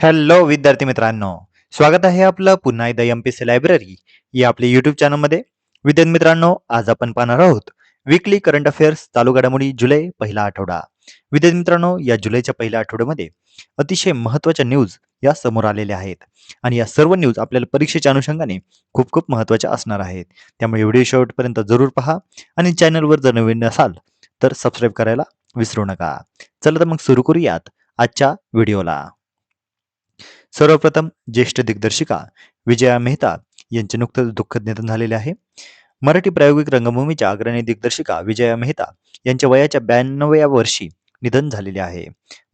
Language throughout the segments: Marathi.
हॅलो विद्यार्थी मित्रांनो, स्वागत आहे आपलं पुन्हा एकदा एम-पी-सी लायब्ररी या आपल्या युट्यूब चॅनलमध्ये. विद्यार्थी मित्रांनो, आज आपण पाहणार आहोत वीकली करंट अफेअर्स चालू घडामोडी जुलै पहिला आठवडा. विद्यार्थी मित्रांनो, या जुलैच्या पहिल्या आठवड्यामध्ये अतिशय महत्त्वाच्या न्यूज या समोर आलेल्या आहेत आणि या सर्व न्यूज आपल्याला परीक्षेच्या अनुषंगाने खूप खूप महत्त्वाच्या असणार आहेत. त्यामुळे व्हिडिओ शेवटपर्यंत जरूर पहा आणि चॅनलवर जर नवीन असाल तर सबस्क्राईब करायला विसरू नका. चला तर मग सुरू करूयात आजच्या व्हिडिओला. सर्वप्रथम ज्येष्ठ दिग्दर्शिका विजया मेहता यांचे नुकतंच दुःखद निधन झालेले आहे. मराठी प्रायोगिक रंगभूमीच्या अग्रणी दिग्दर्शिका विजया मेहता यांच्या वयाच्या 92व्या वर्षी निधन झालेले आहे.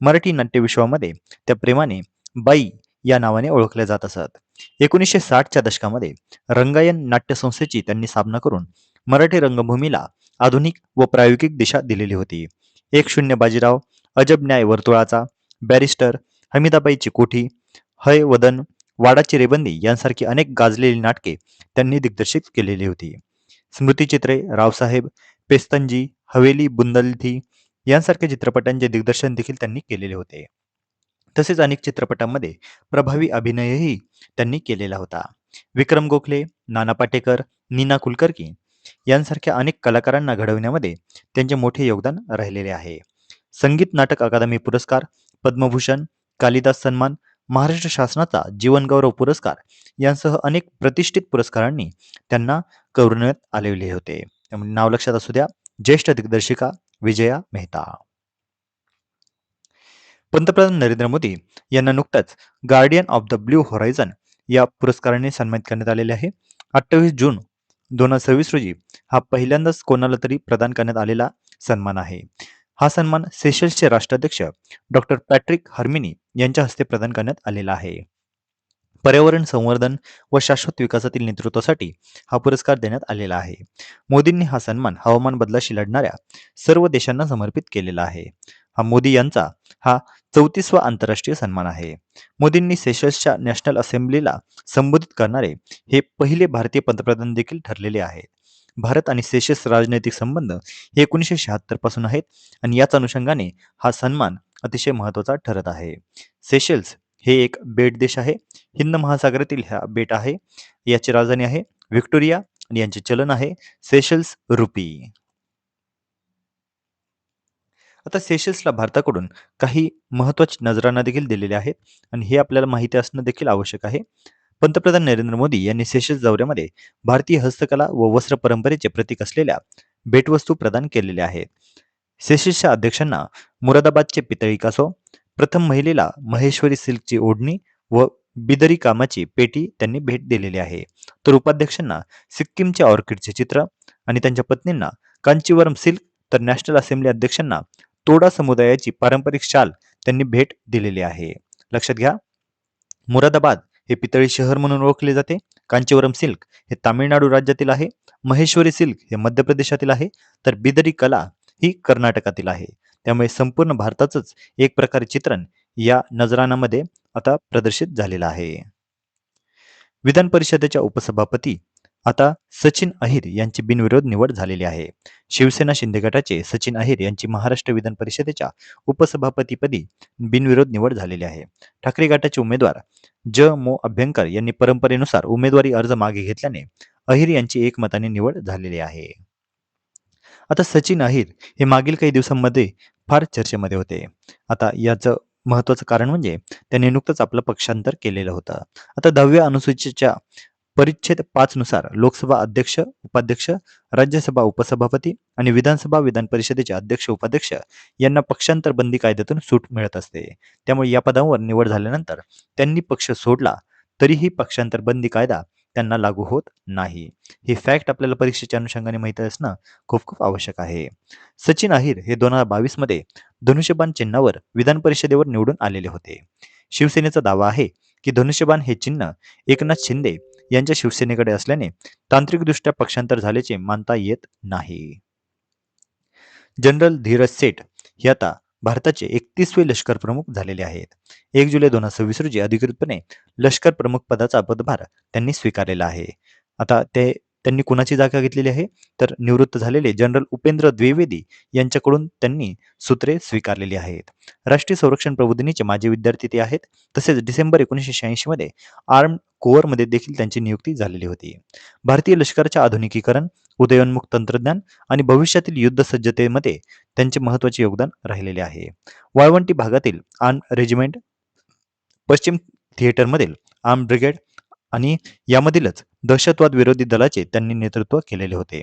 मराठी नाट्यविश्वामध्ये त्या प्रेमाने बाई या नावाने ओळखल्या जात असत. 1960च्या दशकामध्ये रंगायन नाट्यसंस्थेची त्यांनी स्थापना करून मराठी रंगभूमीला आधुनिक व प्रायोगिक दिशा दिलेली होती. 1-0 बाजीराव, अजब न्याय वर्तुळाचा, बॅरिस्टर, हमीदाबाईची कोठी, हय वदन, वाडाची रेबंदी यांसारखी अनेक गाजलेली नाटके त्यांनी दिग्दर्शित केलेली होती. स्मृतिचित्रे, रावसाहेब, पेस्तंजी, हवेली बुंदलथी यांसारख्या चित्रपटांचे दिग्दर्शन देखील त्यांनी केलेले होते. तसेच अनेक चित्रपटांमध्ये प्रभावी अभिनयही त्यांनी केलेला होता. विक्रम गोखले, नाना पाटेकर, नीना कुलकर्णी यांसारख्या अनेक कलाकारांना घडवण्यामध्ये त्यांचे मोठे योगदान राहिलेले आहे. संगीत नाटक अकादमी पुरस्कार, पद्मभूषण, कालिदास सन्मान, महाराष्ट्र शासनाचा जीवनगौरव पुरस्कार यांसह अनेक प्रतिष्ठित पुरस्कारांनी त्यांना गौरवण्यात आलेले होते. त्यामुळे नाव लक्षात असू द्या, ज्येष्ठ दिग्दर्शिका विजया मेहता. पंतप्रधान नरेंद्र मोदी यांना नुकताच guardian of the blue horizon या पुरस्काराने सन्मानित करण्यात आलेले आहे. 28 जून 2026 रोजी हा पहिल्यांदाच कोणाला तरी प्रदान करण्यात आलेला सन्मान आहे. हा सन्मान सेशल्सचे राष्ट्राध्यक्ष डॉक्टर पॅट्रिक हर्मिनी यांच्या हस्ते प्रदान करण्यात आलेला आहे. पर्यावरण संवर्धन व शाश्वत विकासातील नेतृत्वासाठी हा पुरस्कार देण्यात आलेला आहे. मोदींनी हा सन्मान हवामान बदलाशी लढणाऱ्या सर्व देशांना समर्पित केलेला आहे. मोदी यांचा हा 34वा आंतरराष्ट्रीय सन्मान आहे. मोदींनी सेशल्सच्या नॅशनल असेंब्लीला संबोधित करणारे हे पहिले भारतीय पंतप्रधान देखील ठरलेले आहेत. भारत आणि सेशल्स राजनैतिक संबंध हे 1976 पासून आहेत आणि याच अनुषंगाने हा सन्मान अतिशय महत्त्वाचा ठरत आहे. सेशल्स हे एक बेट देश आहे. हिंद महासागरातील हा बेट आहे. याची राजधानी आहे व्हिक्टोरिया आणि यांचे चलन आहे सेशल्स रुपी. आता सेशल्सला भारताकडून काही महत्त्वाचे नजराना देखील दिलेले आहेत आणि हे आपल्याला माहिती असणं देखील आवश्यक आहे. पंतप्रधान नरेंद्र मोदी यांनी सेशल्स दौऱ्यामध्ये भारतीय हस्तकला व वस्त्र परंपरेचे प्रतीक असलेल्या भेटवस्तू प्रदान केलेल्या आहेत. सेशल्सच्या अध्यक्षांना मुरादाबादचे पितळी कासव, प्रथम महिलेला महेश्वरी सिल्कची ओढणी व बिदरी कामाची पेटी त्यांनी भेट दिलेली आहे. तर उपाध्यक्षांना सिक्कीमच्या ऑर्किडचे चित्र आणि त्यांच्या पत्नींना कांचीवरम सिल्क, तर नॅशनल असेंब्ली अध्यक्षांना तोडा समुदायाची पारंपरिक शाल त्यांनी भेट दिलेली आहे. लक्षात घ्या, मुरादाबाद हे पितळी शहर म्हणून ओळखले जाते. कांचीवरम सिल्क हे तामिळनाडू राज्यातील आहे. महेश्वरी सिल्क हे मध्य प्रदेशातील आहे. तर बिदरी कला ही कर्नाटकातील आहे. त्यामुळे संपूर्ण भारताचंच एक प्रकारे चित्रण या नजरानामध्ये आता प्रदर्शित झालेलं आहे. विधान परिषदेच्या उपसभापती आता सचिन अहिर यांची बिनविरोध निवड झालेली आहे. शिवसेना शिंदे गटाचे सचिन अहिर यांची महाराष्ट्र विधान परिषदेच्या उपसभापतीपदी बिनविरोध निवड झालेली आहे. ठाकरे गटाचे उमेदवार मो अभ्यंकर यांनी परंपरेनुसार उमेदवारी अर्ज मागे घेतल्याने अहिर यांची एकमताने निवड झालेली आहे. आता सचिन अहिर हे मागील काही दिवसांमध्ये फार चर्चेमध्ये होते. आता याचं महत्वाचं कारण म्हणजे त्यांनी नुकतंच आपलं पक्षांतर केलेलं होतं. आता 10व्या अनुसूचीच्या परिच्छेद 5 नुसार लोकसभा अध्यक्ष, उपाध्यक्ष, राज्यसभा उपसभापती आणि विधानसभा विधान परिषदेचे अध्यक्ष उपाध्यक्ष यांना पक्षांतर बंदी कायद्यातून सूट मिळत असते. त्यामुळे या पदावर निवड झाल्यानंतर त्यांनी पक्ष सोडला तरीही पक्षांतर बंदी कायदा त्यांना लागू होत नाही. ही फॅक्ट आपल्याला परीक्षेच्या अनुषंगाने माहिती असणं खूप खूप आवश्यक आहे. सचिन अहिर हे 2022 मध्ये धनुष्यबाण चिन्हावर विधान परिषदेवर निवडून आलेले होते. शिवसेनेचा दावा आहे की धनुष्यबाण हे चिन्ह एकनाथ शिंदे यांच्या शिवसेनेकडे असल्याने तांत्रिकदृष्ट्या पक्षांतर झाल्याचे मानता येत नाही. जनरल धीरज सेठ हे आता भारताचे 31वे लष्कर प्रमुख झालेले आहेत. 1 जुलै 2026 रोजी अधिकृतपणे लष्कर प्रमुख पदाचा पदभार त्यांनी स्वीकारलेला आहे. आता त्यांनी कुणाची जागा घेतलेली आहे? तर निवृत्त झालेले जनरल उपेंद्र द्विवेदी यांच्याकडून त्यांनी सूत्रे स्वीकारलेली आहेत. राष्ट्रीय संरक्षण प्रबोधिनीचे माजी विद्यार्थी ते आहेत. तसेच डिसेंबर 1986 मध्ये आर्म्ड कोअरमध्ये देखील त्यांची नियुक्ती झालेली होती. भारतीय लष्कराचे आधुनिकीकरण, उदयोन्मुख तंत्रज्ञान आणि भविष्यातील युद्ध सज्जतेमध्ये त्यांचे महत्त्वाचे योगदान राहिलेले आहे. वाळवंटी भागातील आर्म्ड रेजिमेंट, पश्चिम थिएटरमधील आर्म्ड ब्रिगेड आणि यामधीलच दहशतवाद विरोधी दलाचे त्यांनी नेतृत्व केलेले होते.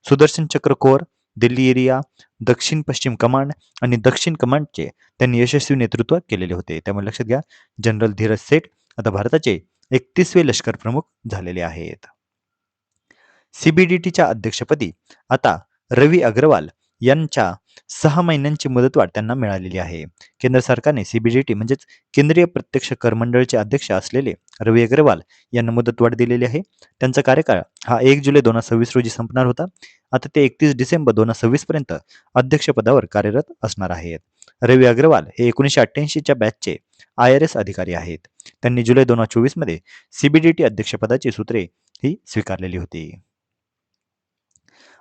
सुदर्शन चक्र कोर, दिल्ली एरिया, दक्षिण पश्चिम कमांड आणि दक्षिण कमांडचे त्यांनी यशस्वी नेतृत्व केलेले होते. त्यामुळे लक्षात घ्या, जनरल धीरज सेठ आता भारताचे 31वे लष्कर प्रमुख झालेले आहेत. सीबीडीटीच्या अध्यक्षपदी आता रवी अग्रवाल यांच्या 6 महिन्यांची मुदतवाढ त्यांना मिळालेली आहे. केंद्र सरकारने सीबीडीटी म्हणजेच केंद्रीय प्रत्यक्ष कर मंडळाचे अध्यक्ष असलेले रवी अग्रवाल यांना मुदतवाढ दिलेली आहे. त्यांचा कार्यकाळ हा 1 जुलै 2026 रोजी संपणार होता. आता ते 31 डिसेंबर 2026 पर्यंत अध्यक्षपदावर कार्यरत असणार आहेत. रवी अग्रवाल हे 1988च्या बॅचचे IRS अधिकारी आहेत. त्यांनी जुलै 2024 मध्ये सीबीडीटी अध्यक्षपदाची सूत्रे ही स्वीकारलेली होती.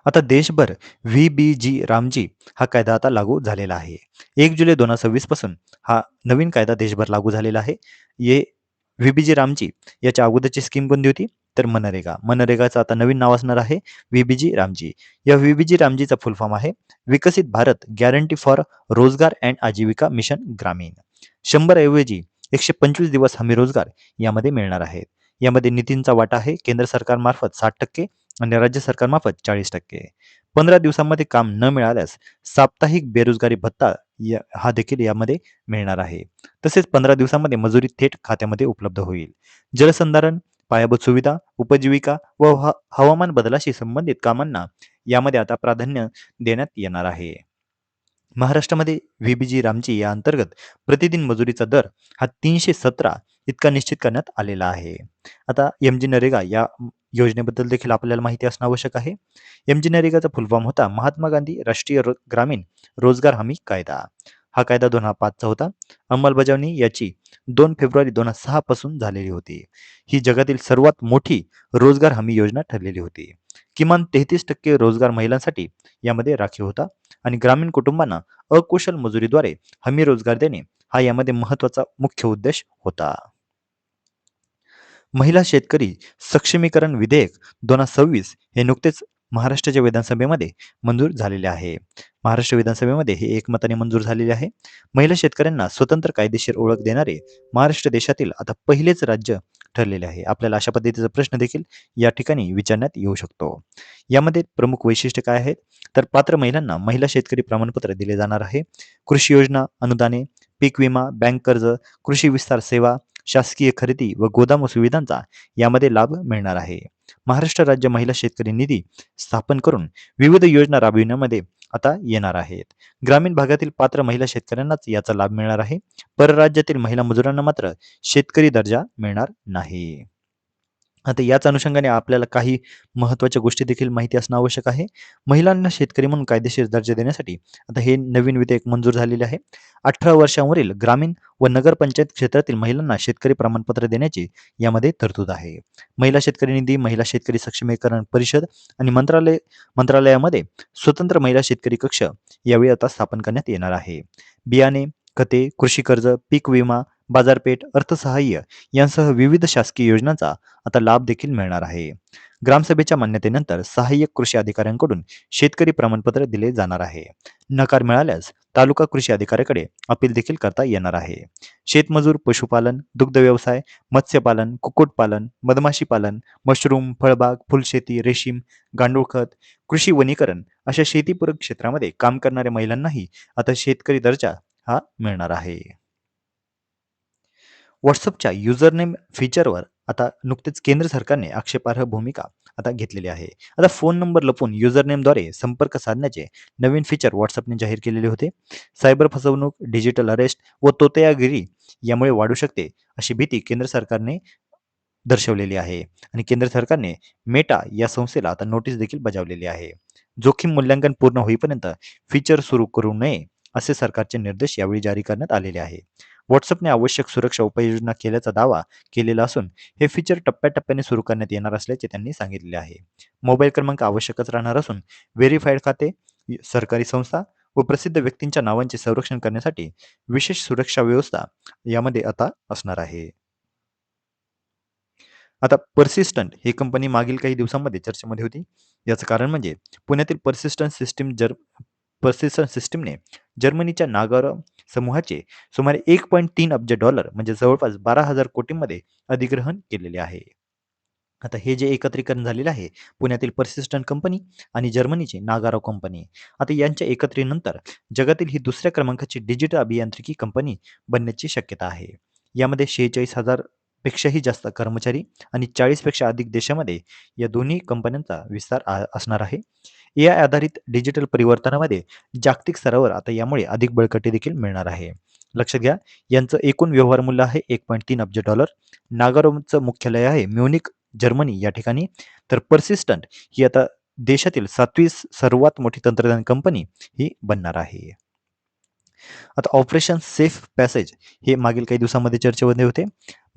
आता देशभर व्ही.बी.जी. रामजी हा कायदा आता लागू झालेला आहे. 1 जुलै 2026 पासून हा नवीन कायदा देशभर लागू झालेला आहे. व्ही.बी.जी. रामजी याच्या अगोदरची स्कीम कोणती होती? तर मनरेगा. मनरेगाचं आता नवीन नाव असणार आहे व्ही.बी.जी. रामजी. या व्ही.बी.जी. रामजीचा फुल फॉर्म आहे विकसित भारत गॅरंटी फॉर रोजगार अँड आजीविका मिशन ग्रामीण. 100 ऐवजी 125 दिवस हमी रोजगार यामध्ये मिळणार आहेत. यामध्ये नितींचा वाटा आहे केंद्र सरकारमार्फत 60% आणि राज्य सरकारमार्फत 40%. 15 दिवसांमध्ये काम न मिळाल्यास साप्ताहिक बेरोजगारी भत्ता हा देखील यामध्ये मिळणार आहे. तसेच 15 दिवसांमध्ये मजुरी थेट खात्यामध्ये उपलब्ध होईल. जलसंधारण, पायाभूत सुविधा, उपजीविका व हवामान बदलाशी संबंधित कामांना यामध्ये आता प्राधान्य देण्यात येणार आहे. महाराष्ट्रामध्ये व्ही.बी.जी. रामजी या अंतर्गत प्रतिदिन मजुरीचा दर हा 317 इतका निश्चित करण्यात आलेला आहे. आता एम.जी. नरेगा या योजनेबद्दल देखील आपल्याला माहिती असणं आवश्यक आहे. एम.जी. नरेगाचा फुल फॉर्म होता महात्मा गांधी राष्ट्रीय ग्रामीण रोजगार हमी कायदा. हा कायदा 2005चा होता. अंमलबजावणी याची 2 फेब्रुवारी 2006 पासून झालेली होती. ही जगातील सर्वात मोठी रोजगार हमी योजना ठरलेली होती. किमान 33% रोजगार महिलांसाठी यामध्ये राखीव होता आणि ग्रामीण कुटुंबांना अकुशल मजुरीद्वारे हमी रोजगार देणे हा यामध्ये महत्त्वाचा मुख्य उद्देश होता. महिला शेतकरी सक्षमीकरण विधेयक 2026 हे नुकतेच महाराष्ट्राच्या विधानसभेमध्ये मंजूर झालेले आहे. महाराष्ट्र विधानसभेमध्ये हे एकमताने मंजूर झालेले आहे. महिला शेतकऱ्यांना स्वतंत्र कायदेशीर ओळख देणारे महाराष्ट्र देशातील आता पहिलेच राज्य ठरलेले आहे. आपल्याला अशा पद्धतीचा प्रश्न देखील या ठिकाणी विचारण्यात येऊ शकतो. यामध्ये प्रमुख वैशिष्ट्य काय आहेत? तर पात्र महिलांना महिला शेतकरी प्रमाणपत्र दिले जाणार आहे. कृषी योजना, अनुदाने, पीक विमा, बँक कर्ज, कृषी विस्तार सेवा, शासकीय खरेदी व गोदाम सुविधांचा यामध्ये लाभ मिळणार आहे. महाराष्ट्र राज्य महिला शेतकरी निधी स्थापन करून विविध योजना राबविण्यामध्ये आता येणार आहेत. ग्रामीण भागातील पात्र महिला शेतकऱ्यांनाच याचा लाभ मिळणार आहे. परराज्यातील महिला मजुरांना मात्र शेतकरी दर्जा मिळणार नाही. आता याच अनुषंगाने आपल्याला काही महत्त्वाच्या गोष्टी देखील माहिती असणं आवश्यक आहे. महिलांना शेतकरी म्हणून कायदेशीर दर्जा देण्यासाठी आता हे नवीन विधेयक मंजूर झालेले आहे. 18 वर्षांवरील ग्रामीण व नगरपंचायत क्षेत्रातील महिलांना शेतकरी प्रमाणपत्र देण्याची यामध्ये तरतूद आहे. महिला शेतकरी निधी, महिला शेतकरी सक्षमीकरण परिषद आणि मंत्रालयामध्ये स्वतंत्र महिला शेतकरी कक्ष यावेळी आता स्थापन करण्यात येणार आहे. बियाणे, खते, कृषी कर्ज, पीक विमा, बाजारपेठ, अर्थसहाय्य यांसह विविध शासकीय योजनांचा आता लाभ देखील मिळणार आहे. ग्रामसभेच्या मान्यतेनंतर सहाय्यक कृषी अधिकाऱ्यांकडून शेतकरी प्रमाणपत्र दिले जाणार आहे. नकार मिळाल्यास तालुका कृषी अधिकाऱ्याकडे अपील देखील करता येणार आहे. शेतमजूर, पशुपालन, दुग्ध व्यवसाय, मत्स्यपालन, कुक्कुटपालन, मधमाशी पालन, मशरूम, फळबाग, फुलशेती, रेशीम, गांडूळ खत, कृषी वनीकरण अशा शेतीपूरक क्षेत्रामध्ये काम करणाऱ्या महिलांनाही आता शेतकरी दर्जा हा मिळणार आहे. व्हॉट्सअपच्या युजरनेम फीचरवर आता नुकतेच केंद्र सरकारने आक्षेपार्ह भूमिका आता घेतलेली आहे. आता फोन नंबर लपवून युजरनेमद्वारे संपर्क साधण्याचे नवीन फीचर व्हॉट्सअपने जाहीर केलेले होते. सायबर फसवणूक, डिजिटल अरेस्ट व तोतयागिरी यामुळे वाढू शकते अशी भीती केंद्र सरकारने दर्शवलेली आहे आणि केंद्र सरकारने मेटा या संस्थेला आता नोटीस देखील बजावलेली आहे. जोखीम मूल्यांकन पूर्ण होईपर्यंत फीचर सुरू करू नये असे सरकारचे निर्देश यावेळी जारी करण्यात आलेले आहे. WhatsAppने आवश्यक सुरक्षा उपाययोजना केल्याचा दावा केलेला असून हे फीचर टप्प्याटप्प्याने सुरू करण्यात येणार असल्याचे त्यांनी सांगितले आहे. मोबाईल क्रमांक आवश्यकच राहणार असून व्हेरीफाईड खाते, सरकारी संस्था व प्रसिद्ध व्यक्तींच्या नावांचे संरक्षण करण्यासाठी विशेष सुरक्षा व्यवस्था यामध्ये आता असणार आहे. आता पर्सिस्टंट ही कंपनी मागील काही दिवसांमध्ये चर्चेमध्ये होती. याचं कारण म्हणजे पुण्यातील पर्सिस्टंट सिस्टमने जर्मनीच्या नागारो समूहाचे सुमारे $1.3 अब्ज म्हणजे जवळपास 12,000 कोटींमध्ये अधिग्रहण केलेले आहे. आता हे जे एकत्रीकरण झालेलं आहे पुण्यातील पर्सिस्टंट कंपनी आणि जर्मनीची नागारो कंपनी, आता यांच्या एकत्रीनंतर जगातील ही दुसऱ्या क्रमांकाची डिजिटल अभियांत्रिकी कंपनी बनण्याची शक्यता आहे. यामध्ये 46,000 पेक्षाही जास्त कर्मचारी आणि 40 पेक्षा अधिक देशामध्ये या दोन्ही कंपन्यांचा विस्तार असणार आहे. AI आधारित डिजिटल परिवर्तनामध्ये जागतिक स्तरावर आता यामुळे अधिक बळकटी देखील मिळणार आहे. लक्षात घ्या, यांचं एकूण व्यवहार मूल्य आहे $1.3 अब्ज. नागारोचं मुख्यालय आहे म्युनिक, जर्मनी या ठिकाणी. तर पर्सिस्टंट ही आता देशातील 7वी सर्वात मोठी तंत्रज्ञान कंपनी ही बनणार आहे. आता ऑपरेशन सेफ पॅसेज हे मागील काही दिवसांमध्ये चर्चेमध्ये होते.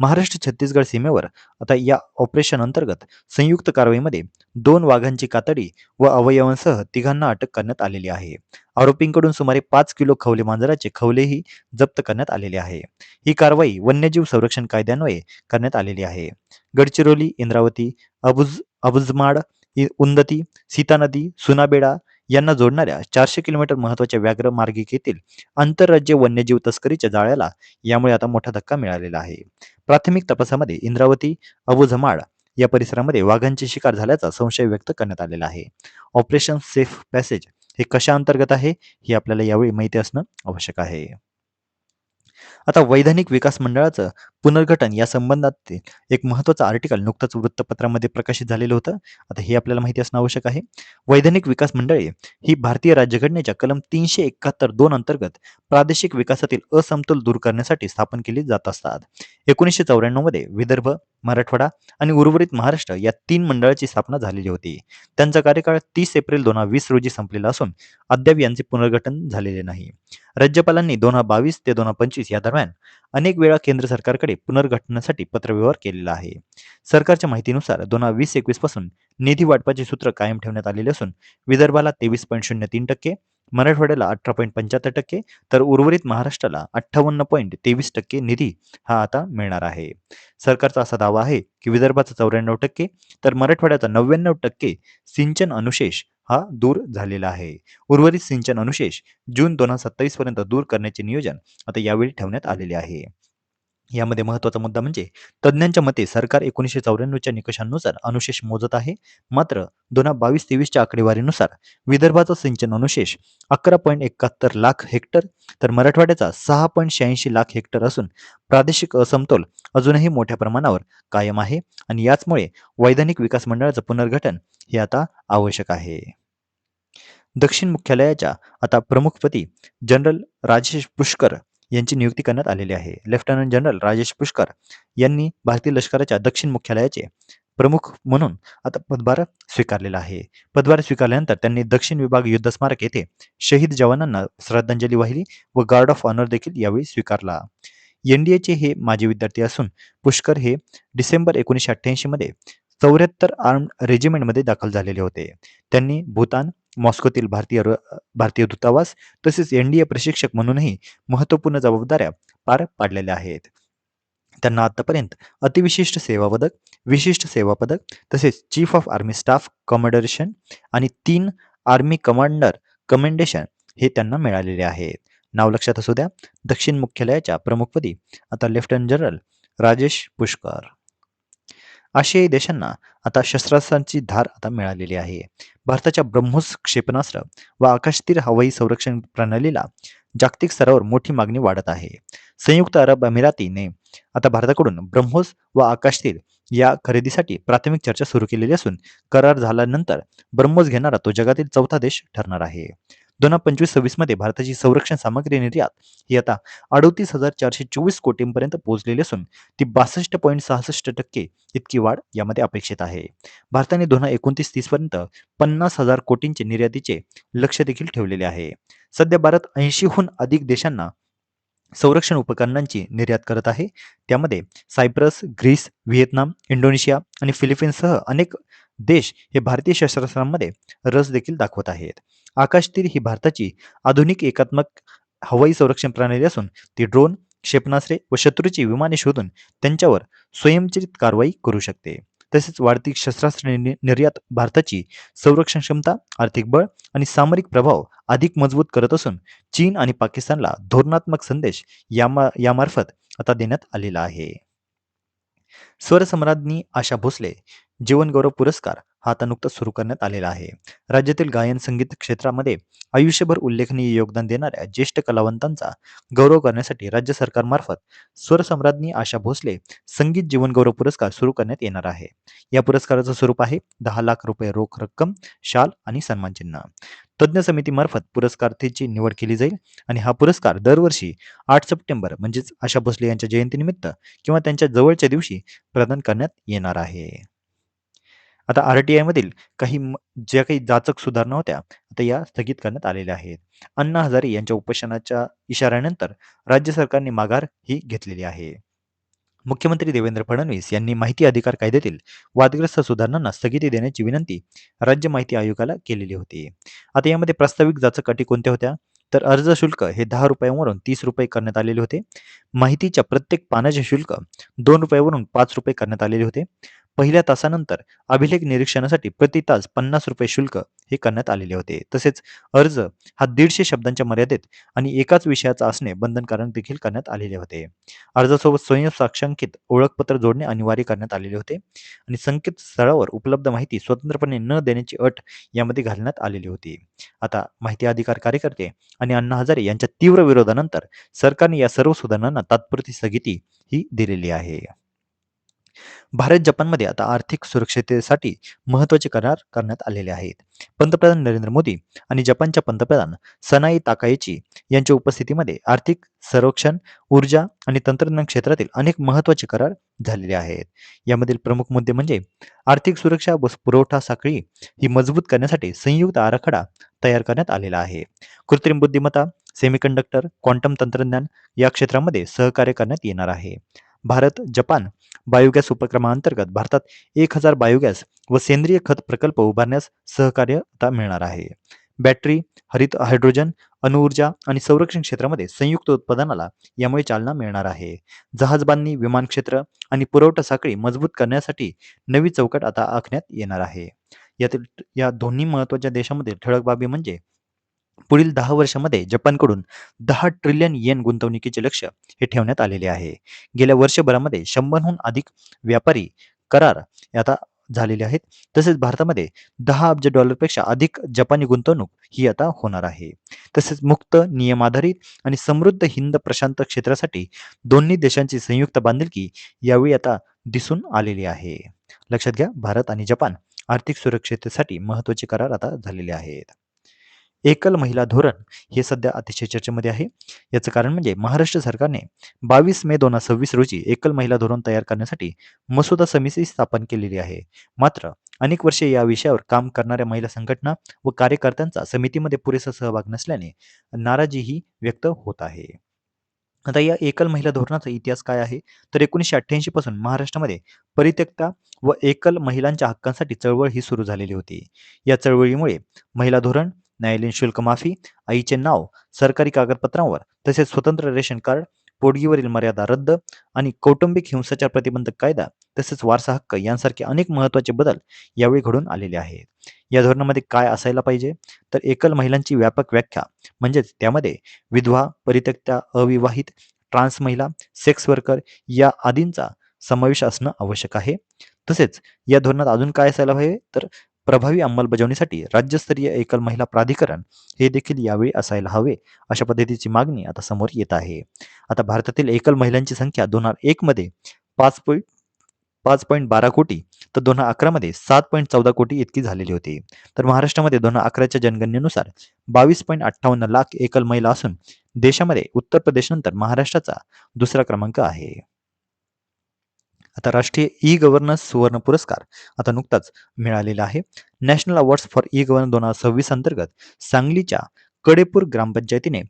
महाराष्ट्र छत्तीसगड सीमेवर आता या ऑपरेशन अंतर्गत संयुक्त कारवाईमध्ये 2 वाघांची कातडी व अवयवांसह तिघांना अटक करण्यात आलेली आहे. आरोपींकडून सुमारे 5 किलो खवले मांजराचे खवलेही जप्त करण्यात आलेले आहे. ही कारवाई वन्यजीव संरक्षण कायद्यान्वये करण्यात आलेली आहे. गडचिरोली, इंद्रावती, अबुजमाड, उन्नती, सीतानदी, सुनाबेडा यांना जोडणाऱ्या 400 किलोमीटर महत्वाच्या व्याघ्र मार्गिकेतील आंतरराज्य वन्यजीव तस्करीच्या जाळ्याला यामुळे आता मोठा धक्का मिळालेला आहे. प्राथमिक तपासामध्ये इंद्रावती, अबुझमाड या परिसरामध्ये वाघांची शिकार झाल्याचा संशय व्यक्त करण्यात आलेला आहे. ऑपरेशन सेफ पॅसेज हे कशा अंतर्गत आहे हे आपल्याला यावेळी माहिती असणं आवश्यक आहे. आता वैधानिक विकास मंडळाचं पुनर्गठन या संबंधातील एक महत्त्वाचं आर्टिकल नुकतंच वृत्तपत्रामध्ये प्रकाशित झालेलं होतं. आता हे आपल्याला माहिती असणं आवश्यक आहे. वैधानिक विकास मंडळे ही भारतीय राज्यघटनेच्या कलम 371(2) अंतर्गत प्रादेशिक विकासातील असमतोल दूर करण्यासाठी स्थापन केली जात असतात. 1994 मध्ये विदर्भ, मराठवाडा आणि उर्वरित महाराष्ट्र या 3 मंडळाची स्थापना झालेली होती. त्यांचा कार्यकाळ 30 एप्रिल 2020 रोजी संपलेला असून अद्याप यांचे पुनर्गठन झालेले नाही. राज्यपालांनी 2022 ते 2025 या दरम्यान अनेक वेळा केंद्र सरकारकडे पुनर्गठनासाठी पत्रव्यवहार केलेला आहे. सरकारच्या माहितीनुसार 2020-21 पासून निधी वाटपाचे सूत्र कायम ठेवण्यात आलेले असून विदर्भाला 23.03%, मराठवाड्याला 18.75% तर उर्वरित महाराष्ट्राला 58.23% निधी हा आता मिळणार आहे. सरकारचा असा दावा आहे की विदर्भाचा 94% तर मराठवाड्याचा 99% सिंचन अनुशेष हा दूर झालेला आहे. उर्वरित सिंचन अनुशेष जून 2027 पर्यंत दूर करण्याचे नियोजन आता यावेळी ठेवण्यात आलेले आहे. यामध्ये महत्त्वाचा मुद्दा म्हणजे तज्ज्ञांच्या मते सरकार 1994च्या निकषांनुसार अनुशेष मोजत आहे. मात्र 2022-23च्या आकडेवारीनुसार विदर्भाचा सिंचन अनुशेष 11.71 लाख हेक्टर तर मराठवाड्याचा 6.86 लाख हेक्टर असून प्रादेशिक असमतोल अजूनही मोठ्या प्रमाणावर कायम आहे आणि याचमुळे वैधानिक विकास मंडळाचं पुनर्गठन हे आता आवश्यक आहे. दक्षिण मुख्यालयाच्या आता प्रमुखपदी जनरल राजेश पुष्कर यांची नियुक्ती करण्यात आलेली आहे. लेफ्टनंट जनरल राजेश पुष्कर यांनी भारतीय लष्कराच्या दक्षिण मुख्यालयाचे प्रमुख म्हणून आता पदभार स्वीकारलेला आहे. पदभार स्वीकारल्यानंतर त्यांनी दक्षिण विभाग युद्ध स्मारक येथे शहीद जवानांना श्रद्धांजली वाहिली व गार्ड ऑफ ऑनर देखील यावेळी स्वीकारला. एनडीएचे हे माजी विद्यार्थी असून पुष्कर हे डिसेंबर 1988 मध्ये 74 आर्म्ड रेजिमेंटमध्ये दाखल झालेले होते. त्यांनी भूतान, मॉस्कोतील भारतीय दूतावास तसेच एनडीए प्रशिक्षक म्हणूनही महत्त्वपूर्ण जबाबदाऱ्या पार पाडलेल्या आहेत. त्यांना आतापर्यंत अतिविशिष्ट सेवा पदक, विशिष्ट सेवा पदक तसेच चीफ ऑफ आर्मी स्टाफ कमॅन्डेशन आणि 3 आर्मी कमांडर कमेंडेशन हे त्यांना मिळालेले आहेत. नाव लक्षात असू द्या, दक्षिण मुख्यालयाच्या प्रमुखपदी आता लेफ्टनंट जनरल राजेश पुष्कर. आशियाई देशांना आता शस्त्रास्त्रांची धार आता मिळालेली आहे. भारताच्या ब्रह्मोस क्षेपणास्त्र व आकाशतीर हवाई संरक्षण प्रणालीला जागतिक स्तरावर मोठी मागणी वाढत आहे. संयुक्त अरब अमिरातीने आता भारताकडून ब्रह्मोस व आकाशतीर या खरेदीसाठी प्राथमिक चर्चा सुरू केलेली असून करार झाल्यानंतर ब्रह्मोस घेणारा तो जगातील 4था देश ठरणार आहे. 2025-26 मध्ये भारताची संरक्षण सामग्री निर्यात ही आता 38,424 कोटींपर्यंत पोहोचलेली असून ती 62.66% इतकी वाढ यामध्ये अपेक्षित आहे. भारताने 2029-30 पर्यंत 50,000 कोटींचे निर्यातीचे लक्ष्य देखील ठेवलेले आहे. सध्या भारत 80हून अधिक देशांना संरक्षण उपकरणांची निर्यात करत आहे. त्यामध्ये सायप्रस, ग्रीस, व्हिएतनाम, इंडोनेशिया आणि फिलिपिन्ससह अनेक देश हे भारतीय शस्त्रास्त्रांमध्ये रस देखील दाखवत आहेत. आकाशतीर ही भारताची आधुनिक एकात्मक हवाई संरक्षण प्रणाली असून ती ड्रोन, क्षेपणास्त्रे व शत्रूची विमाने शोधून त्यांच्यावर स्वयंचलित कारवाई करू शकते. तसेच वाढती शस्त्रास्त्र निर्यात भारताची संरक्षण क्षमता, आर्थिक बळ आणि सामरिक प्रभाव अधिक मजबूत करत असून चीन आणि पाकिस्तानला धोरणात्मक संदेश यामार्फत आता देण्यात आलेला आहे. स्वरसम्राज्ञी आशा भोसले जीवनगौरव पुरस्कार हा आता नुकताच सुरू करण्यात आलेला आहे. राज्यातील गायन संगीत क्षेत्रामध्ये आयुष्यभर उल्लेखनीय योगदान देणाऱ्या ज्येष्ठ कलावंतांचा गौरव करण्यासाठी राज्य सरकारमार्फत स्वरसम्राज्ञी आशा भोसले संगीत जीवनगौरव पुरस्कार सुरू करण्यात येणार आहे. या पुरस्काराचं स्वरूप आहे 10 लाख रुपये रोख रक्कम, शाल आणि सन्मानचिन्ह. तज्ज्ञ समितीमार्फत पुरस्कारार्थीची निवड केली जाईल आणि हा पुरस्कार दरवर्षी 8 सप्टेंबर म्हणजेच आशा भोसले यांच्या जयंतीनिमित्त किंवा त्यांच्या जवळच्या दिवशी प्रदान करण्यात येणार आहे. आता आर-टी-आयमधील ज्या काही जाचक सुधारणा होत्या, आता या स्थगित करण्यात आलेल्या आहेत. अण्णा हजारे यांच्या उपोषणाच्या इशाऱ्यानंतर राज्य सरकारने माघार ही घेतलेली आहे. मुख्यमंत्री देवेंद्र फडणवीस यांनी माहिती अधिकार कायद्यातील वादग्रस्त सुधारणांना स्थगिती देण्याची विनंती राज्य माहिती आयोगाला केलेली होती. आता यामध्ये प्रस्तावित जाचक अटी कोणत्या होत्या? तर अर्ज शुल्क हे 10 रुपयांवरून 30 रुपये करण्यात आलेले होते. माहितीच्या प्रत्येक पानाचे शुल्क 2 रुपयावरून 5 रुपये करण्यात आलेले होते. पहिल्या तासानंतर अभिलेख निरीक्षणासाठी प्रति तास 50 रुपये शुल्क हे करण्यात आलेले होते. तसेच अर्ज हा 150 शब्दांच्या मर्यादेत आणि एकाच विषयाचा असणे बंधनकारक देखील करण्यात आलेले होते. अर्जासोबत स्वयंसाक्षांकित ओळखपत्र जोडणे अनिवार्य करण्यात आलेले होते आणि संकेतस्थळावर उपलब्ध माहिती स्वतंत्रपणे न देण्याची अट यामध्ये घालण्यात आलेली होती. आता माहिती अधिकार कार्यकर्ते आणि अण्णा हजारे यांच्या तीव्र विरोधानंतर सरकारने या सर्व सुधारणांना तात्पुरती स्थगिती ही दिलेली आहे. भारत जपानमध्ये आता आर्थिक सुरक्षिततेसाठी महत्त्वाचे करार करण्यात आलेले आहेत. पंतप्रधान नरेंद्र मोदी आणि जपानच्या पंतप्रधान सनाई ताकाइची यांच्या उपस्थितीमध्ये आर्थिक संरक्षण, ऊर्जा आणि तंत्रज्ञान क्षेत्रातील अनेक महत्त्वाचे करार झालेले आहेत. यामधील प्रमुख मुद्दे म्हणजे आर्थिक सुरक्षा व पुरवठा साखळी ही मजबूत करण्यासाठी संयुक्त आराखडा तयार करण्यात आलेला आहे. कृत्रिम बुद्धिमत्ता, सेमीकंडक्टर, क्वांटम तंत्रज्ञान या क्षेत्रामध्ये सहकार्य करण्यात येणार आहे. भारत जपान बायोगॅस उपक्रमाअंतर्गत भारतात 1000 बायोगॅस व सेंद्रिय खत प्रकल्प उभारण्यास सहकार्य आता मिळणार आहे. बॅटरी, हरित हायड्रोजन, अणुऊर्जा आणि संरक्षण क्षेत्रामध्ये संयुक्त उत्पादनाला यामुळे चालना मिळणार आहे. जहाजबांधणी, विमान क्षेत्र आणि पुरवठा साखळी मजबूत करण्यासाठी नवी चौकट आता आखण्यात येणार आहे. या दोन्ही महत्त्वाच्या देशांमध्ये ठळक बाबी म्हणजे पुढील 10 वर्षामध्ये जपानकडून 10 ट्रिलियन येन गुंतवणुकीचे लक्ष्य हे ठेवण्यात आलेले आहे. गेल्या वर्षभरामध्ये 100हून अधिक व्यापारी करार आता झालेले आहेत. तसेच भारतामध्ये 10 अब्ज डॉलरपेक्षा अधिक जपानी गुंतवणूक ही आता होणार आहे. तसेच मुक्त, नियमाधारित आणि समृद्ध हिंद प्रशांत क्षेत्रासाठी दोन्ही देशांची संयुक्त बांधिलकी यावेळी आता दिसून आलेली आहे. लक्षात घ्या, भारत आणि जपान आर्थिक सुरक्षिततेसाठी महत्त्वाचे करार आता झालेले आहेत. एकल महिला धोरण हे सध्या अतिशय चर्चेमध्ये आहे. याचं कारण म्हणजे महाराष्ट्र सरकारने 22 मे 2026 रोजी एकल महिला धोरण तयार करण्यासाठी मसुदा समिती स्थापन केलेली आहे. मात्र अनेक वर्षे या विषयावर काम करणाऱ्या महिला संघटना व कार्यकर्त्यांचा समितीमध्ये पुरेसा सहभाग नसल्याने नाराजीही व्यक्त होत आहे. आता या एकल महिला धोरणाचा इतिहास काय आहे? तर 1988 पासून महाराष्ट्रामध्ये परित्यक्ता व एकल महिलांच्या हक्कांसाठी चळवळ ही सुरू झालेली होती. या चळवळीमुळे महिला धोरण, न्यायालयीन शुल्क माफी, आईचे नाव सरकारी कागदपत्रांवर, तसेच स्वतंत्र रेशन कार्ड, पोटगीवरील मर्यादा रद्द आणि कौटुंबिक हिंसाचार प्रतिबंधक कायदा, तसेच वारसा हक्क यांसारखे अनेक महत्त्वाचे बदल यावेळी घडून आलेले आहेत. या धोरणामध्ये काय असायला पाहिजे? तर एकल महिलांची व्यापक व्याख्या म्हणजेच त्यामध्ये विधवा, परित्यक्ता, अविवाहित, ट्रान्स महिला, सेक्स वर्कर या आदींचा समावेश असणं आवश्यक आहे. तसेच या धोरणात अजून काय असायला हवे? तर प्रभावी अंमलबजावणीसाठी राज्यस्तरीय एकल महिला प्राधिकरण हे देखील यावेळी असायला हवे, अशा पद्धतीची मागणी आता समोर येत आहे. आता भारतातील एकल महिलांची संख्या 2001 मध्ये 5.12 कोटी तर 2011 मध्ये 7.14 कोटी इतकी झालेली होती. तर महाराष्ट्रामध्ये 2011च्या जनगणनेनुसार 22.58 लाख एकल महिला असून देशामध्ये उत्तर प्रदेशनंतर महाराष्ट्राचा दुसरा क्रमांक आहे. आता राष्ट्रीय ई गव्हर्नन्स सुवर्ण पुरस्कार आता नुकताच मिळालेला आहे. National awards for e governance 2026 अंतर्गत सांगलीच्या कडेपूर ग्रामपंचायतीने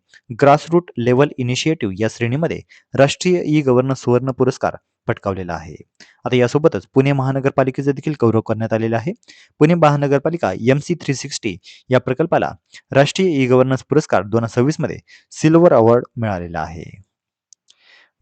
ग्रासरूट लेव्हल इनिशिएटिव्ह या श्रेणीमध्ये राष्ट्रीय ई गव्हर्नन्स सुवर्ण पुरस्कार पटकावलेला आहे. आता यासोबतच पुणे महानगरपालिकेचे देखील गौरव करण्यात आलेला आहे. पुणे महानगरपालिका MC360 या प्रकल्पाला राष्ट्रीय ई गव्हर्नन्स पुरस्कार 2026 मध्ये सिल्वर अवॉर्ड मिळालेला आहे.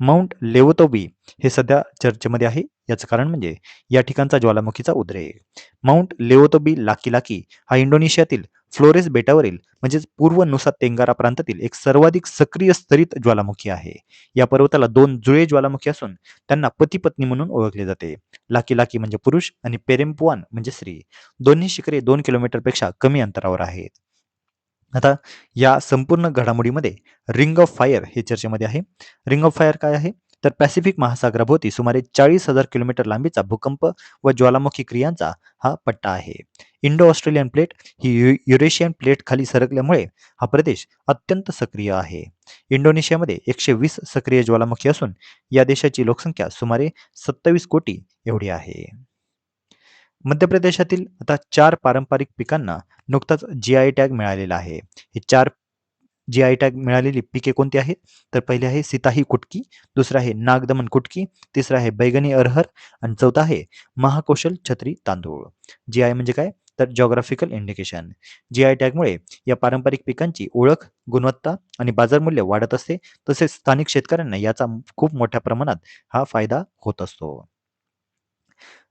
माउंट लेवतोबी हे सध्या चर्चेमध्ये आहे. याचं कारण म्हणजे या ठिकाणचा ज्वालामुखीचा उद्रेक. माउंट लेवतोबी लाकी लाकी हा इंडोनेशियातील फ्लोरेस बेटावरील म्हणजेच पूर्व नुसा तेंगारा प्रांतातील एक सर्वाधिक सक्रिय स्तरित ज्वालामुखी आहे. या पर्वताला 2 जुळे ज्वालामुखी असून त्यांना पती पत्नी म्हणून ओळखले जाते. लाकी लाकी म्हणजे पुरुष आणि पेरेम्पुआन म्हणजे स्त्री. दोन्ही शिखरे 2 किलोमीटरपेक्षा कमी अंतरावर आहेत. आता या संपूर्ण घडामोडीमध्ये रिंग ऑफ फायर हे चर्चेमध्ये आहे. रिंग ऑफ फायर काय आहे? तर पॅसिफिक महासागराभोवती सुमारे 40,000 किलोमीटर लांबीचा भूकंप व ज्वालामुखी क्रियांचा हा पट्टा आहे. इंडो ऑस्ट्रेलियन प्लेट ही युरेशियन प्लेट खाली सरकल्यामुळे हा प्रदेश अत्यंत सक्रिय आहे. इंडोनेशियामध्ये 120 सक्रिय ज्वालामुखी असून या देशाची लोकसंख्या सुमारे 27 कोटी एवढी आहे. मध्य प्रदेशातील आता 4 पारंपरिक पिकांना नुकताच GI टॅग मिळालेला आहे. हे 4 GI टॅग मिळालेली पिके कोणती आहेत? तर पहिले आहे सिताही कुटकी, दुसरं आहे नागदमन कुटकी, तिसरं आहे बैगनी अरहर आणि चौथा आहे महाकौशल छत्री तांदूळ. GI म्हणजे काय? तर जॉग्राफिकल इंडिकेशन. GI टॅगमुळे या पारंपरिक पिकांची ओळख, गुणवत्ता आणि बाजारमूल्य वाढत असते. तसेच स्थानिक शेतकऱ्यांना याचा खूप मोठ्या प्रमाणात हा फायदा होत असतो.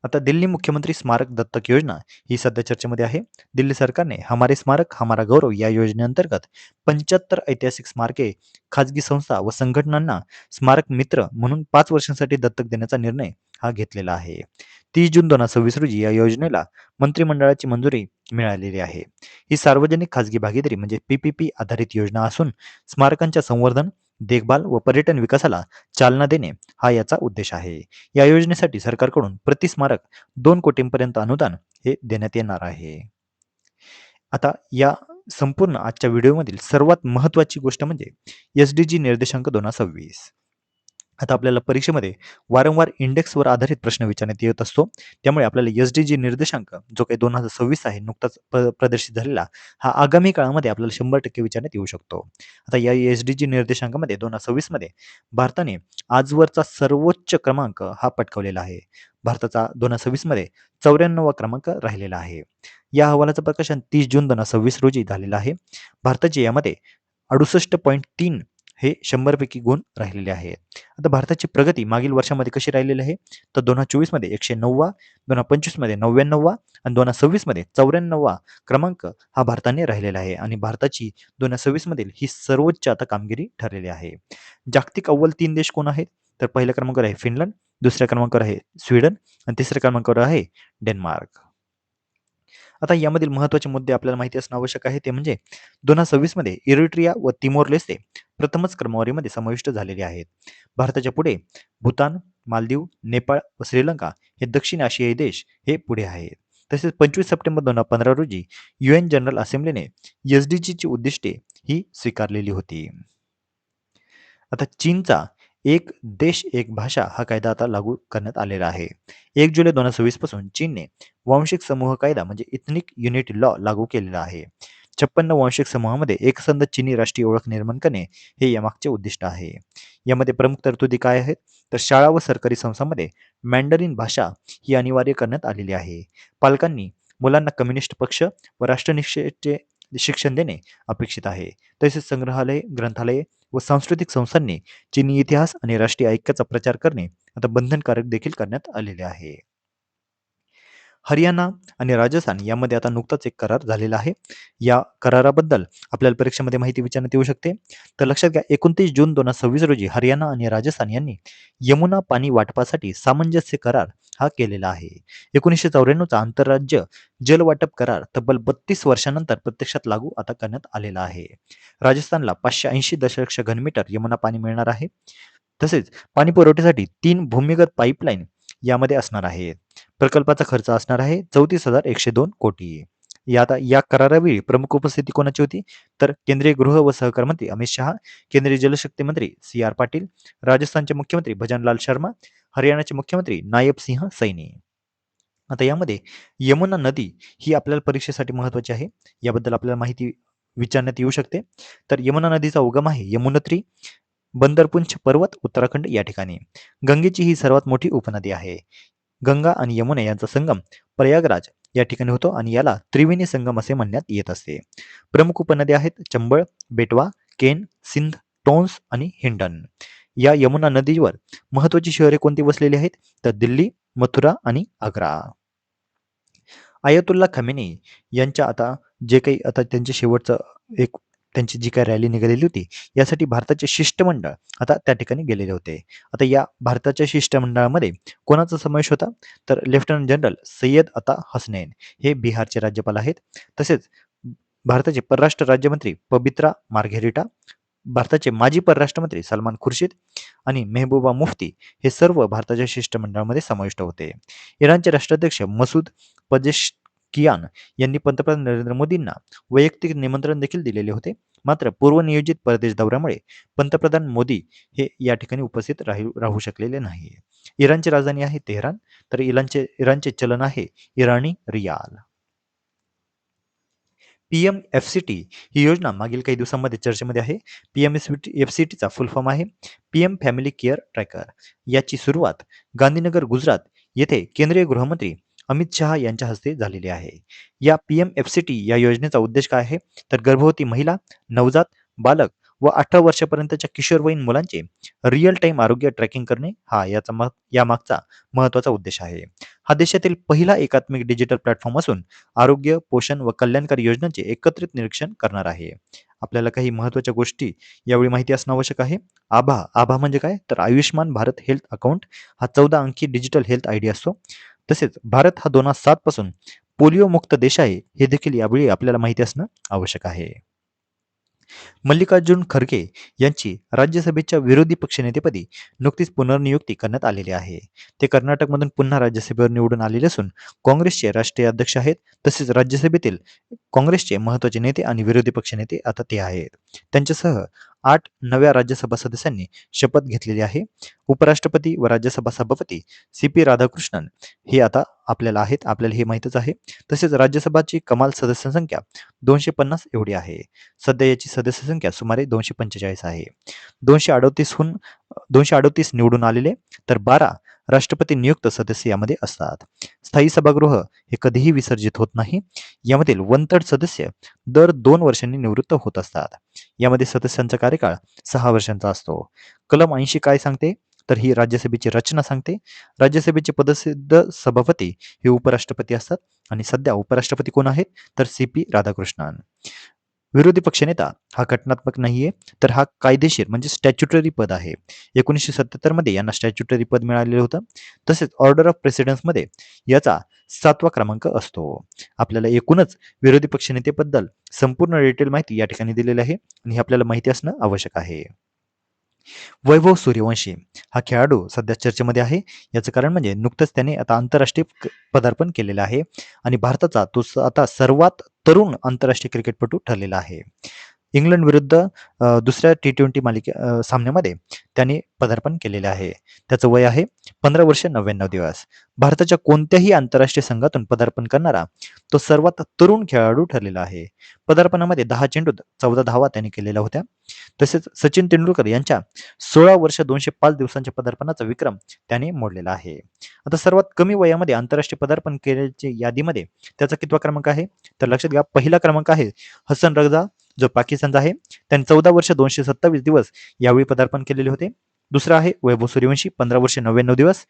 आता दिल्ली मुख्यमंत्री स्मारक दत्तक योजना ही सध्या चर्चेमध्ये आहे. दिल्ली सरकारने हमारे स्मारक हमारा गौरव या योजनेअंतर्गत 75 ऐतिहासिक स्मारके खाजगी संस्था व संघटनांना स्मारक मित्र म्हणून 5 वर्षांसाठी दत्तक देण्याचा निर्णय हा घेतलेला आहे. 30 जून 2026 रोजी या योजनेला मंत्रिमंडळाची मंजुरी मिळालेली आहे. ही सार्वजनिक खाजगी भागीदारी म्हणजे PPP आधारित योजना असून स्मारकांच्या संवर्धन, देखभाल व पर्यटन विकासाला चालना देणे हा याचा उद्देश आहे. या योजनेसाठी सरकारकडून प्रति स्मारक 2 कोटींपर्यंत अनुदान हे देण्यात येणार आहे. आता या संपूर्ण आजच्या व्हिडिओमधील सर्वात महत्त्वाची गोष्ट म्हणजे SDG निर्देशांक 2026. आता आपल्याला परीक्षेमध्ये वारंवार इंडेक्सवर आधारित प्रश्न विचारण्यात येत असतो. त्यामुळे आपल्याला SDG निर्देशांक जो काही 2026 आहे नुकताच प्रदर्शित झालेला, हा आगामी काळामध्ये आपल्याला 100% विचारण्यात येऊ शकतो. आता या SDG निर्देशांकामध्ये 2026 मध्ये भारताने आजवरचा सर्वोच्च क्रमांक हा पटकावलेला आहे. भारताचा 2026 मध्ये 94वा क्रमांक राहिलेला आहे. या अहवालाचं प्रकाशन 30 जून 2026 रोजी झालेलं आहे. भारताचे यामध्ये 68.3 हे 100 पैकी गुण राहिलेले आहेत. आता भारताची प्रगती मागील वर्षामध्ये कशी राहिलेली आहे? तर 2024 मध्ये 109वा, 2025 मध्ये 99वा आणि 2026 मध्ये 94वा क्रमांक हा भारताने राहिलेला आहे आणि भारताची 2026 मधील ही सर्वोच्च आता कामगिरी ठरलेली आहे. जागतिक अव्वल 3 देश कोण आहेत? तर पहिल्या क्रमांकावर आहे फिनलंड, दुसऱ्या क्रमांकावर आहे स्वीडन आणि तिसऱ्या क्रमांकावर आहे डेन्मार्क. आता यामधील महत्त्वाचे मुद्दे आपल्याला माहिती असणं आवश्यक आहे. ते म्हणजे 2026 मध्ये इरिट्रिया व तिमोर लेस्ते प्रथमच क्रमवारीमध्ये समाविष्ट झालेले आहेत. भारताच्या पुढे भूतान, मालदीव, नेपाळ व श्रीलंका हे दक्षिण आशियाई देश हे पुढे आहेत. तसेच 25 सप्टेंबर 2015 रोजी UN जनरल असेंब्लीने SDGची उद्दिष्टे ही स्वीकारलेली होती. आता चीनचा एक देश एक भाषा हा कायदा आता लागू करण्यात आलेला आहे. 1 जुलै 2026 पासून चीनने वांशिक समूह कायदा म्हणजे इथनिक युनिटी लॉ लागू केलेला आहे. 56 वांशिक समूहामध्ये एकसंध चीनी राष्ट्रीय ओळख निर्माण करणे हे यामागचे उद्दिष्ट आहे. यामध्ये प्रमुख तरतुदी काय आहेत? तर शाळा व सरकारी संस्थांमध्ये मॅन्डरिन भाषा ही अनिवार्य करण्यात आलेली आहे. पालकांनी मुलांना कम्युनिस्ट पक्ष व राष्ट्रनिष्ठेचे शिक्षण देणे अपेक्षित आहे. तसेच संग्रहालय, ग्रंथालये व सांस्कृतिक संस्थांनी चीनी इतिहास आणि राष्ट्रीय ऐक्याचा प्रचार करणे आता बंधनकारक देखील करण्यात आलेले आहे. हरियाणा आणि राजस्थान यामध्ये आता नुकताच एक करार झालेला आहे. या कराराबद्दल आपल्याला परीक्षेमध्ये माहिती विचारण्यात येऊ शकते. तर लक्षात घ्या 29 जून 2026 रोजी हरियाणा आणि राजस्थान यांनी यमुना पाणी वाटपासाठी सामंजस्य करार हा केलेला आहे. 1994चा आंतरराज्य जल वाटप करार तब्बल 32 वर्षांनंतर प्रत्यक्षात लागू आता करण्यात आलेला आहे. राजस्थानला 580 दशलक्ष घनमीटर यमुना पाणी मिळणार आहे. तसेच पाणी पुरवठ्यासाठी 3 भूमिगत पाईपलाईन यामध्ये असणार आहेत. प्रकल्पाचा खर्च असणार आहे 34,102 कोटी. या करारावेळी प्रमुख उपस्थिती कोणाची होती? तर केंद्रीय गृह व सहकार मंत्री अमित शहा, केंद्रीय जलशक्ती मंत्री CR पाटील, राजस्थानचे मुख्यमंत्री भजनलाल शर्मा, हरियाणाचे मुख्यमंत्री नायब सिंह सैनी. आता यामध्ये यमुना नदी ही आपल्याला परीक्षेसाठी महत्त्वाची आहे. याबद्दल आपल्याला माहिती विचारण्यात येऊ शकते. तर यमुना नदीचा उगम आहे यमुनोत्री, बंदरपुंछ पर्वत, उत्तराखंड या ठिकाणी. गंगेची ही सर्वात मोठी उपनदी आहे. गंगा आणि यमुना यांचा संगम प्रयागराज या ठिकाणी होतो आणि याला त्रिवेणी संगम असे म्हणण्यात येत असते. प्रमुख उपनद्या आहेत चंबळ, बेटवा, केन, सिंध, टोन्स आणि हिंडन. या यमुना नदीवर महत्वाची शहरे कोणती वसलेली आहेत? तर दिल्ली, मथुरा आणि आग्रा. आयतुल्ला खमेनी यांच्या आता जे काही आता त्यांचे शेवटचं एक त्यांची जी काही रॅली निघालेली होती, यासाठी भारताचे शिष्टमंडळ आता त्या ठिकाणी गेलेले होते. आता या भारताच्या शिष्टमंडळामध्ये कोणाचा समावेश होता? तर लेफ्टनंट जनरल सय्यद अता हसनैन हे बिहारचे राज्यपाल आहेत. तसेच भारताचे परराष्ट्र राज्यमंत्री पबित्रा मार्घेरिटा, भारताचे माजी परराष्ट्र मंत्री सलमान खुर्शीद आणि मेहबूबा मुफ्ती हे सर्व भारताच्या शिष्टमंडळामध्ये समाविष्ट होते. इराणचे राष्ट्राध्यक्ष मसूद पजेश्कियान यांनी पंतप्रधान नरेंद्र मोदींना वैयक्तिक निमंत्रण देखील दिलेले होते. मात्र पूर्वनियोजित परदेश दौऱ्यामुळे पंतप्रधान मोदी हे या ठिकाणी उपस्थित राहू शकलेले नाही. इराणची राजधानी आहे तेहरान, तर इराणचे चलन आहे इराणी रियाल. पीएम-एफ-सी-टी ही योजना मागील काही दिवसांमध्ये चर्चेमध्ये आहे. पीएम-एफ-सी-टीचा फुल फॉर्म आहे पीएम फॅमिली केअर ट्रॅकर. याची सुरुवात गांधीनगर, गुजरात येथे केंद्रीय गृहमंत्री अमित शहा यांच्या हस्ते झालेली आहे. या पीएम-एफ-सी-टी या योजनेचा उद्देश काय आहे? तर गर्भवती महिला, नवजात बालक व 18 वर्षापर्यंतच्या किशोरवयीन मुलांचे रिअल टाइम आरोग्य ट्रॅकिंग करणे हा यामागचा महत्त्वाचा उद्देश आहे. हा देशातील पहिला एकात्मिक डिजिटल प्लॅटफॉर्म असून आरोग्य, पोषण व कल्याणकारी योजनांचे एकत्रित निरीक्षण करणार आहे. आपल्याला काही महत्त्वाच्या गोष्टी यावेळी माहिती असणं आवश्यक आहे. आभा म्हणजे काय? तर आयुष्यमान भारत हेल्थ अकाउंट हा 14 अंकी डिजिटल हेल्थ आयडी असतो. तसेच भारत हा 2007 पासून पोलिओ मुक्त देश आहे हे देखील यावेळी आपल्याला माहिती असणं आवश्यक आहे. मल्लिकार्जुन खरगे यांची राज्यसभेच्या विरोधी पक्षनेतेपदी नुकतीच पुनर्नियुक्ती करण्यात आलेली आहे. ते कर्नाटकमधून पुन्हा राज्यसभेवर निवडून आलेले असून काँग्रेसचे राष्ट्रीय अध्यक्ष आहेत. तसेच राज्यसभेतील काँग्रेसचे महत्त्वाचे नेते आणि विरोधी पक्षनेते आता ते आहेत. त्यांच्यासह 8 नव्या राज्यसभा सदस्यांनी शपथ घेतलेली आहे. उपराष्ट्रपती व राज्यसभा सभापती सी.पी. राधाकृष्णन हे आता आपल्याला आहेत. आपल्याला हे माहीतच आहे. तसेच राज्यसभाची कमाल सदस्य संख्या 250 एवढी आहे. सध्या याची सदस्य संख्या सुमारे 245 आहे. 238 निवडून आलेले तर 12 राष्ट्रपती नियुक्त सदस्य यामध्ये असतात. स्थायी सभागृह हे कधीही विसर्जित होत नाही. यामधील 1/3 सदस्य दर 2 वर्षांनी निवृत्त होत असतात. यामध्ये सदस्यांचा कार्यकाळ 6 वर्षांचा असतो. कलम 80 काय सांगते? तर ही राज्यसभेची रचना सांगते. राज्यसभेचे पदसिद्ध सभापती हे उपराष्ट्रपती असतात आणि सध्या उपराष्ट्रपती कोण आहेत? तर सी.पी. राधाकृष्णन. विरोधी पक्षनेता हा घटनात्मक नाहीये, तर हा कायदेशीर म्हणजे स्टॅच्युटरी पद आहे. 1977 मध्ये यांना स्टॅच्युटरी पद मिळालेलं होतं. तसेच ऑर्डर ऑफ प्रेसिडेन्समध्ये याचा 7वा क्रमांक असतो. आपल्याला एकूणच विरोधी पक्षनेतेबद्दल संपूर्ण डिटेल माहिती या ठिकाणी दिलेली आहे आणि हे आपल्याला माहिती असणं आवश्यक आहे. वैभव सूर्यवंशी हा खेळाडू सध्या चर्चेमध्ये आहे. याचं कारण म्हणजे नुकतंच त्याने आता आंतरराष्ट्रीय पदार्पण केलेलं आहे आणि भारताचा तो आता सर्वात तरुण आंतरराष्ट्रीय क्रिकेटपटू ठरलेला आहे. इंग्लंड विरुद्ध दुसऱ्या T20 सामन्यामध्ये त्याने पदार्पण केलेले आहे. त्याचं वय आहे 15 वर्ष 99 दिवस. भारताच्या कोणत्याही आंतरराष्ट्रीय संघातून पदार्पण करणारा तो सर्वात तरुण खेळाडू ठरलेला आहे. पदार्पणामध्ये 10 चेंडूत 14 धावा त्याने केलेल्या होत्या. तसेच सचिन तेंडुलकर यांच्या 16 वर्ष 205 दिवसांच्या पदार्पणाचा विक्रम त्याने मोडलेला आहे. आता सर्वात कमी वयामध्ये आंतरराष्ट्रीय पदार्पण केल्याच्या यादीमध्ये त्याचा कितवा क्रमांक आहे? तर लक्षात घ्या, पहिला क्रमांक आहे हसन रजा जो पाकिस्तानचा आहे. त्यांनी 14 वर्ष 227 दिवस यावेळी पदार्पण केलेले होते. दुसरा आहे वैभव सूर्यवंशी 15 वर्ष 99 दिवस.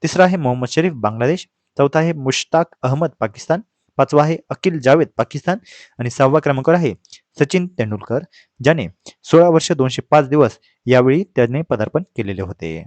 तिसरा आहे मोहम्मद शरीफ बांगलादेश. चौथा आहे मुश्ताक अहमद पाकिस्तान. पाचवा आहे अकिल जावेद पाकिस्तान आणि 6व्या क्रमांकावर आहे सचिन तेंडुलकर, ज्याने 16 वर्ष 205 दिवस यावेळी त्याने पदार्पण केलेले होते.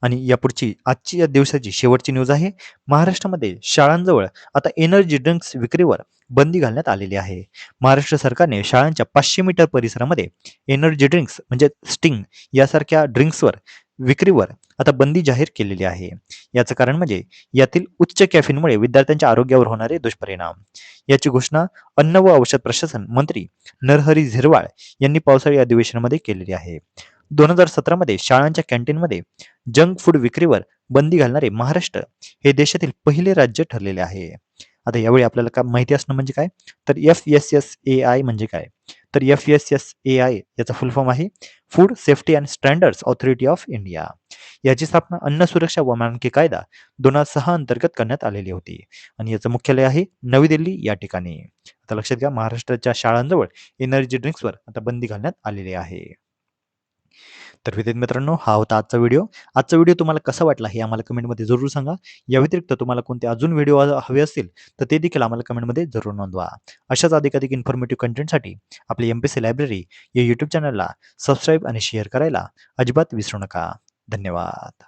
आणि यापुढची आजची या दिवसाची शेवटची न्यूज आहे. महाराष्ट्रामध्ये शाळांजवळ आता एनर्जी ड्रिंक्स विक्रीवर बंदी घालण्यात आलेली आहे. महाराष्ट्र सरकारने शाळांच्या 500 मीटर परिसरामध्ये एनर्जी ड्रिंक्स म्हणजे स्टिंग यासारख्या ड्रिंक्सवर विक्रीवर आता बंदी जाहीर केलेली आहे. याचं कारण म्हणजे यातील उच्च कॅफिनमुळे विद्यार्थ्यांच्या आरोग्यावर होणारे दुष्परिणाम. याची घोषणा अन्न व औषध प्रशासन मंत्री नरहरी झिरवाळ यांनी पावसाळी अधिवेशनामध्ये केलेली आहे. 2017 मध्ये शाळांच्या कॅन्टीनमध्ये जंक फूड विक्रीवर बंदी घालणारे महाराष्ट्र हे देशातील पहिले राज्य ठरलेले आहे. आता यावेळी आपल्याला काय माहिती असणं म्हणजे काय, तर FSSAI म्हणजे काय, तर FSSAI याचा फुल फॉर्म आहे food safety and standards authority of India. याची स्थापना अन्न सुरक्षा व मानके कायदा 2006 अंतर्गत करण्यात आलेली होती आणि याचं मुख्यालय आहे नवी दिल्ली या ठिकाणी. आता लक्षात घ्या, महाराष्ट्राच्या शाळांजवळ एनर्जी ड्रिंक्सवर आता बंदी घालण्यात आलेली आहे. तर विद्यार्थी मित्रांनो, हा होता आजचा व्हिडिओ. आजचा व्हिडिओ तुम्हाला कसा वाटला हे आम्हाला कमेंटमध्ये जरूर सांगा. या व्यतिरिक्त तुम्हाला कोणते अजून व्हिडिओ हवे असतील तर ते देखील आम्हाला कमेंटमध्ये जरूर नोंदवा. अशाच अधिकाधिक इन्फॉर्मेटिव्ह कंटेंटसाठी आपली MPC लायब्ररी या यूट्यूब चॅनलला सबस्क्राईब आणि शेअर करायला अजिबात विसरू नका. धन्यवाद.